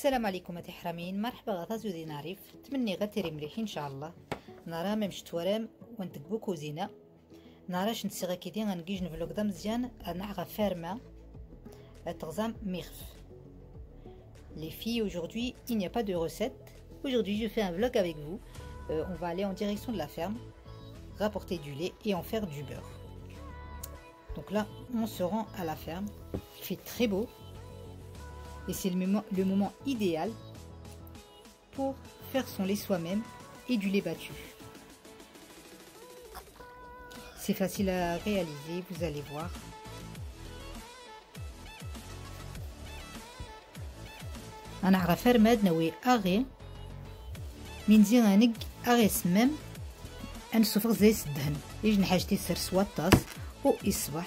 السلام عليكم تحرمين، مرحبا غطاز ودي نعرف تمني غتري مليح ان شاء الله. نرى ممش توارم ونتقبو كوزينة نراش نتسيغا كيدي غنجيج نفلوك دا مزيان نعغا فارمة تغزام ميغف. Les filles, aujourd'hui il n'y a pas de recette. Aujourd'hui je fais un vlog avec vous. On va aller en direction de la ferme, rapporter du lait et en faire du beurre. Donc là on se rend à la ferme, il fait très beau. Et c'est le moment idéal pour faire son lait soi-même et du lait battu. C'est facile à réaliser, vous allez voir. أنا عرف رماد نوي أغي من زين غنق أغي سمم أن سفر زي الدهن يجن حاجتي سر سواطاس أو يصبح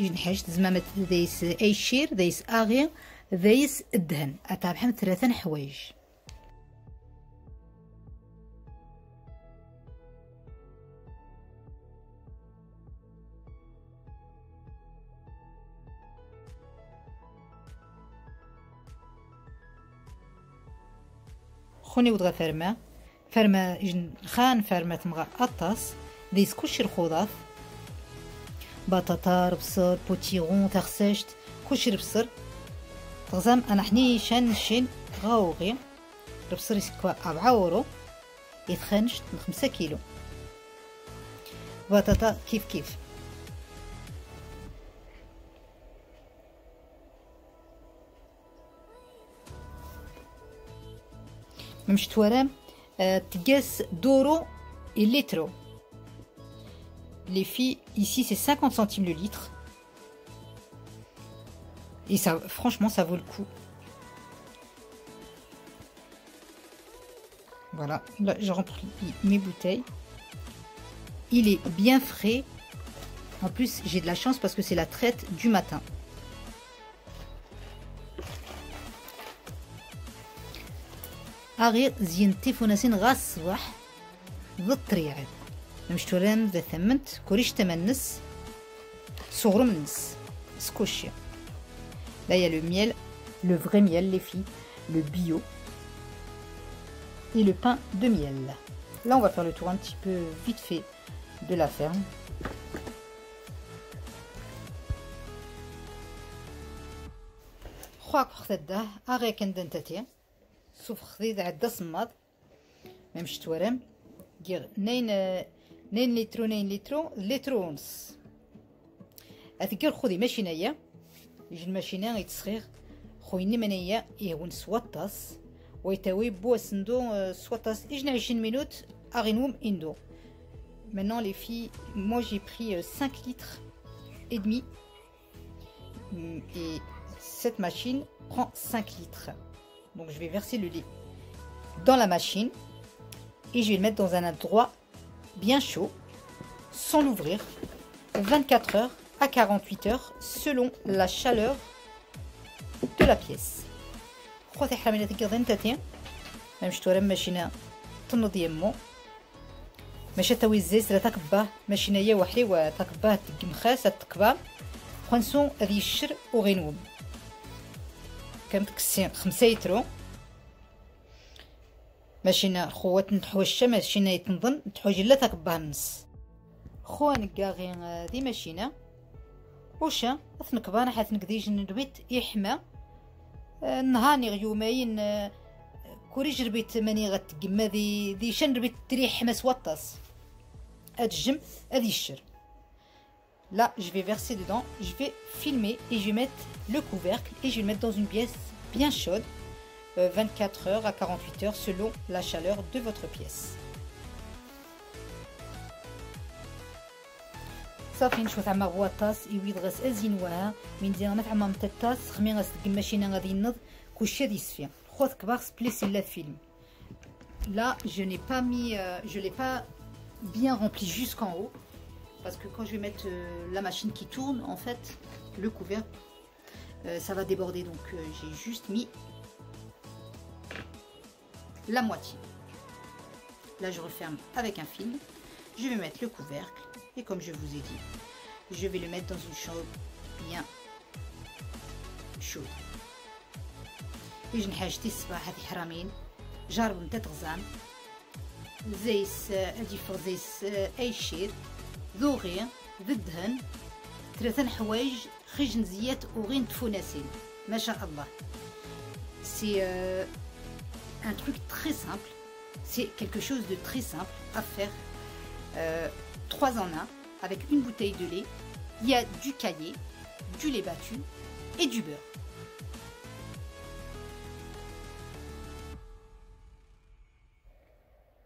يجن حاجت زمامة ذيس أي شير ذيس أغي ذيس الدهن أتابعهم 3 حوايج. خوني ودغا فرمة يجن خان فرمة تمغا أطاس ذيس كلشي الخضاف بطاطا بصر بوتيغون تغسشت كلشي البصر تغزام أنا حني شين غاوغي البصر يسكوا 4 €، يتخنشت 5 كيلو. بطاطا كيف ممش توارم تقاس دورو الليترو. Les filles, ici c'est 50 centimes le litre. Et ça, franchement, ça vaut le coup. Voilà, là je remplis mes bouteilles. Il est bien frais. En plus, j'ai de la chance parce que c'est la traite du matin. أغير زين تيفوناسين غاس الصباح ضد الطريعة مش تورام ذا ثمنت كوريش تمنس صغرو منس سكوشيا. Là il y a le miel, le vrai miel les filles, le bio et le pain de miel. Là on va faire le tour un petit peu vite fait de la ferme. خواك خذده أغير كندن تاتي سوف خذيذ عدة صماد ممش توارم جير 2 لتر ونص. أتقر خذي ماشينية يجي الماشينة يتسخير خويني منية يهون سوطاس ويتاوي بوا سندو سوطاس يجي 20 minutes أغنوم إندو. Maintenant les filles, moi j'ai pris 5 litres et demi et cette machine prend 5 litres. Donc je vais verser le lait dans la machine et je vais le mettre dans un endroit bien chaud sans l'ouvrir 24 heures à 48 heures selon la chaleur de la pièce. خواتي حرامي تقدرين تاتين مش تورم ماشينا تنوض يمو ماشي تاوي الزيت لا تكباه ماشينا يا وحري وتكباه تقمخاس تكبا خنسو هذه الشر وغينوم كانت كسين 5 لتر ماشينا خوات نتحوشة ماشينا يتنظن تحوج لا تكبها النص خوان كاغي ذي ماشينا وشا اثنكبانا حيت نقديج نربيت يحمى نهاني يومين كوري جربيت ماني غتقما ذي شن ربيت تريح حماس وطاس اتجم هذي الشر. Là, je vais verser dedans, je vais filmer et je vais mettre le couvercle et je vais le mettre dans une pièce bien chaude, 24 heures à 48 heures selon la chaleur de votre pièce. صافي نشوف عما غواطاس يويد غاس ازينوها من زين نفع عما متطاس خمي غاس الماشينه غادي ينض كلشي غادي يصفي خوات كبار سبليسي لا فيلم. Là, je n'ai pas mis je l'ai pas bien rempli jusqu'en haut. Parce que quand je vais mettre la machine qui tourne, en fait, le couvercle, ça va déborder. Donc j'ai juste mis la moitié. Là, je referme avec un fil. Je vais mettre le couvercle. Et comme je vous ai dit, je vais le mettre dans une chambre bien chaude. يجن حاجتي الصباح هذي حرامين جاربوا نتا تغزان زيس اجي فوق زيس اي شير ذوغي ذدهن 3 حوايج خجن زيات وغين تفوناسين ما شاء الله. سي un truc très simple, c'est quelque chose de très simple à faire, 3 en 1 avec une bouteille de lait. Il y a du caillé, du lait battu et du beurre.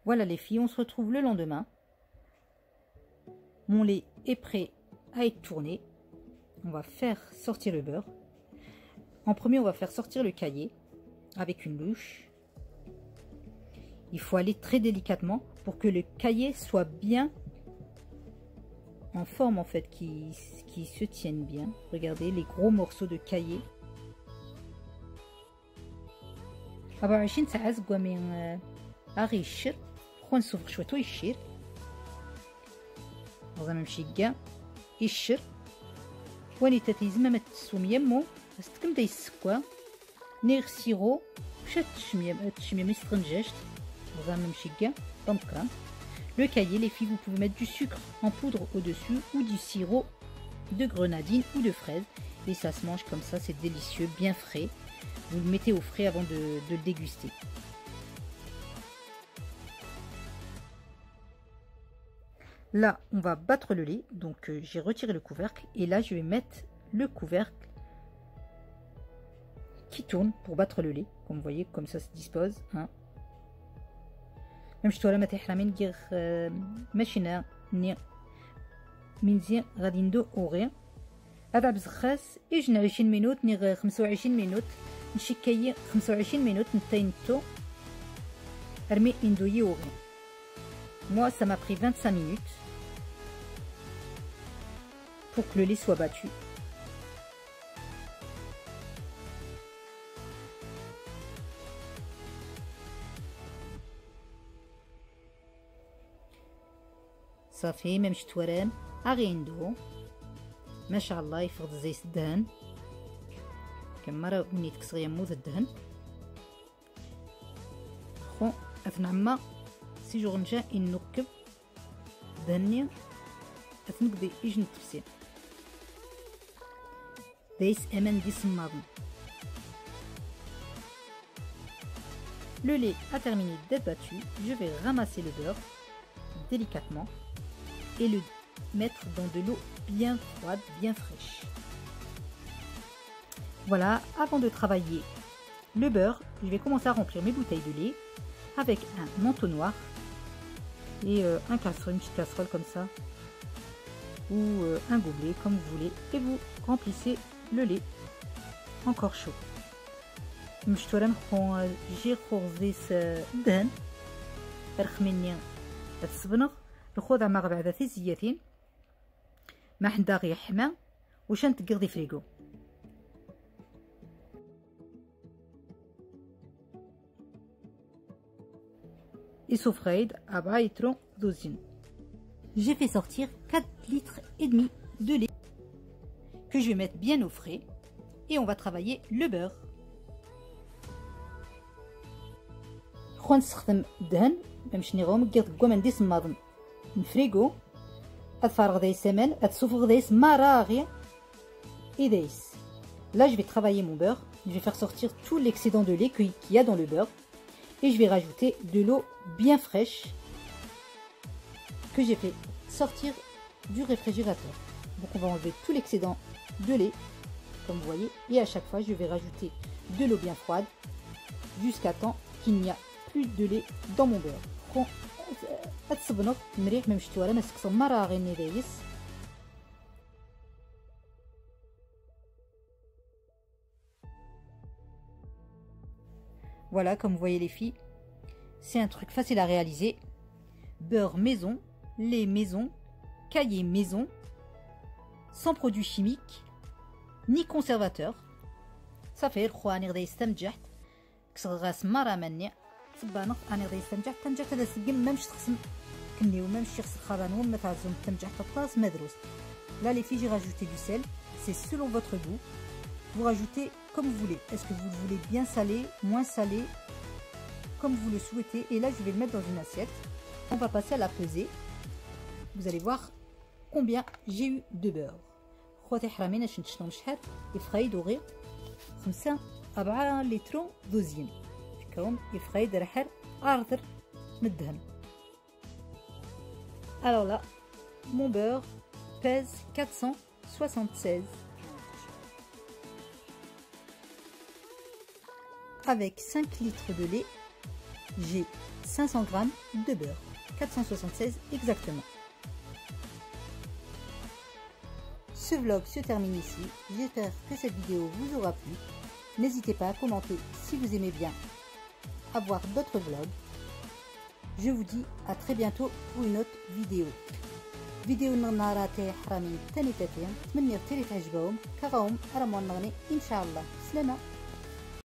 Voilà les filles, on se retrouve le lendemain. Mon lait est prêt à être tourné. On va faire sortir le beurre. En premier, on va faire sortir le caillé avec une louche. Il faut aller très délicatement pour que le caillé soit bien en forme en fait, qui se tienne bien. Regardez les gros morceaux de caillé. 24 ساعة زقوا من أغي الشر خو نسوق شويتو يشير غزا نمشي كاع يشر واني تتيزم ما تسوم يمو استكم داي السكوا نيغ سيرو مشات تشميم يسترنجاشت غزا نمشي كاع طمكرا. Le caillé, les filles, vous pouvez mettre du sucre en poudre au-dessus ou du sirop de grenadine ou de fraise. Et ça se mange comme ça, c'est délicieux, bien frais. Vous le mettez au frais avant de le déguster. Là, on va battre le lait. Donc, j'ai retiré le couvercle. Et là, je vais mettre le couvercle qui tourne pour battre le lait. Comme vous voyez, comme ça se dispose. Hein. même شتو راه ما تيحرمين دير ماشينا ني منزين غادي ندوقو هذا بزخاس يجن 20 مينوت ني 25 مينوت نشكاي 25 مينوت نتاينتو ارمي اندوي وغي. Moi ça m'a pris 25 minutes pour que le lait soit battu. صافي ما مشيت ورام اغي ندو ما شاء الله يفرض زيت الدهن كما راه مني تكسغي موت الدهن خو اثنعما سي جو نجا نكب دهني اثنقضي يجن التفسير دايس امان دي صمادن. Le lait a terminé d'être battu, je vais ramasser le beurre délicatement et le mettre dans de l'eau bien froide, bien fraîche. Voilà, avant de travailler le beurre, je vais commencer à remplir mes bouteilles de lait avec un entonnoir et un casserole, une petite casserole comme ça, ou un gobelet comme vous voulez, et vous remplissez le lait encore chaud. مشتورة نخو جي خورزيس دهن رخميني الصبنغ نخوض مع بعض في زياتين ما حدا غير حما وش نتقضي فريكو. Et saufraid à baitron dozine. J'ai fait sortir 4 litres et demi de lait que je vais mettre bien au frais et on va travailler le beurre. نستخدم دهن باش نغوم كيطقوا ما نديس النظم نفريغو اتفرغ دايس سمان اتسوفغ دايس مراغي et دايس. Là je vais travailler mon beurre, je vais faire sortir tout l'excédent de lait qu'il y a dans le beurre et je vais rajouter de l'eau bien fraîche que j'ai fait sortir du réfrigérateur. Donc on va enlever tout l'excédent de lait comme vous voyez et à chaque fois je vais rajouter de l'eau bien froide jusqu'à temps qu'il n'y a plus de lait dans mon beurre. Voilà, comme vous voyez les filles, c'est un truc facile à réaliser. Beurre maison, lait maison, caillé maison, sans produits chimiques ni conservateurs. Ça fait صبانق انا غادي استمتعت هذا السقم ما مش تخصم كني وما مش يخص خران وما تعزم استمتعت الطاس مدروس. Là les filles j'ai rajouté du sel, c'est selon votre goût. Vous rajoutez comme vous voulez. Est-ce que vous le voulez bien salé, moins salé, comme vous le souhaitez. Et là, je vais le mettre dans une assiette. On va passer à la pesée. Vous allez voir combien j'ai eu de beurre. خواتي حرامين اش نتشنو شحال يفخايد وغير 5-4 لتر دوزين فكرهم يفخايد رحر ارثر ندهن. Alors là, mon beurre pèse 476. Avec 5 litres de lait, j'ai 500 g de beurre. 476 exactement. Ce vlog se termine ici. J'espère que cette vidéo vous aura plu. N'hésitez pas à commenter si vous aimez bien à voir d'autres vlogs. Je vous dis à très bientôt pour une autre vidéo. فيديو النهار تاعي حرامي تاني تاتين، نتمنى تري تعجبهم كراهم راهم نغني ان شاء الله. سلامه.